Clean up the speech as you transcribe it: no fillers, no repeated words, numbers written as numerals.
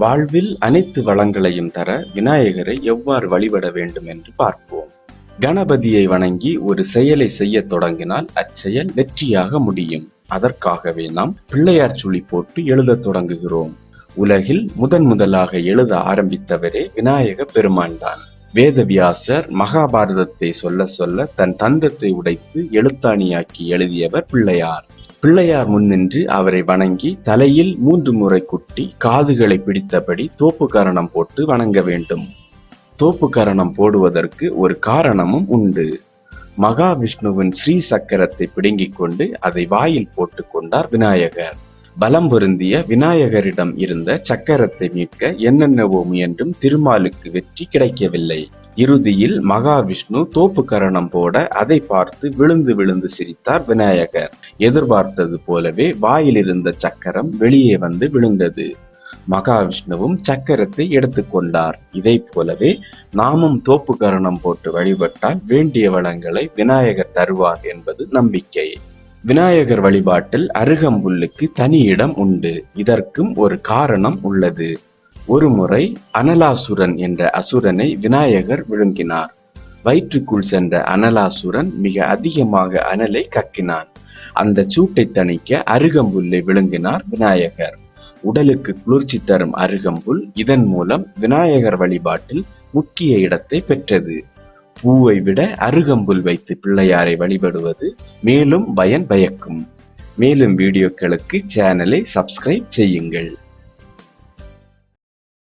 வாழ்வில் அனைத்து வளங்களையும் தர விநாயகரை எவ்வாறு வழிபட வேண்டும் என்று பார்ப்போம். கணபதியை வணங்கி ஒரு செயலை செய்ய தொடங்கினால் அச்செயல் வெற்றியாக முடியும். அதற்காகவே நாம் பிள்ளையார் சுழி போட்டு எழுத தொடங்குகிறோம். உலகில் முதலாக எழுத ஆரம்பித்தவரே விநாயக பெருமான் தான். வேதவியாசர் மகாபாரதத்தை சொல்ல தன் தந்தத்தை உடைத்து எழுத்தாணியாக்கி எழுதியவர் பிள்ளையார். பிள்ளையார் முன்னின்று அவரை வணங்கி தலையில் 3 முறை குட்டி காதுகளை பிடித்தபடி தோப்பு கரணம் போட்டு வணங்க வேண்டும். தோப்பு கரணம் போடுவதற்கு ஒரு காரணமும் உண்டு. மகாவிஷ்ணுவின் ஸ்ரீ சக்கரத்தை பிடுங்கிக் கொண்டு அதை வாயில் போட்டுக் கொண்டார் விநாயகர். பலம் பொருந்திய விநாயகரிடம் இருந்த சக்கரத்தை மீட்க என்னென்னவோ முயன்றும் திருமாலுக்கு வெற்றி கிடைக்கவில்லை. இறுதியில் மகாவிஷ்ணு தோப்பு கரணம் போட அதை பார்த்து விழுந்து சிரித்தார் விநாயகர். எதிர்பார்த்தது போலவே வாயிலிருந்த சக்கரம் வெளியே வந்து விழுந்தது. மகாவிஷ்ணுவும் சக்கரத்தை எடுத்துக்கொண்டார். இதை போலவே நாமும் தோப்பு கரணம் போட்டு வழிபட்டால் வேண்டிய வளங்களை விநாயகர் தருவார் என்பது நம்பிக்கை. விநாயகர் வழிபாட்டில் அருகம்புல்லுக்கு தனி இடம் உண்டு. இதற்கும் ஒரு காரணம் உள்ளது. ஒருமுறை அனலாசுரன் என்ற அசுரனை விநாயகர் விழுங்கினார். வயிற்றுக்குள் சென்ற அனலாசுரன் மிக அதிகமாக அனலை கக்கினான். அந்த சூட்டை தணிக்க அருகம்புல்லை விழுங்கினார் விநாயகர். உடலுக்கு குளிர்ச்சி தரும் அருகம்புல் இதன் மூலம் விநாயகர் வழிபாட்டில் முக்கிய இடத்தை பெற்றது. பூவை விட அருகம்புல் வைத்து பிள்ளையாரை வழிபடுவது மேலும் பயன் பயக்கும். மேலும் வீடியோக்களுக்கு சேனலை சப்ஸ்கிரைப் செய்யுங்கள்.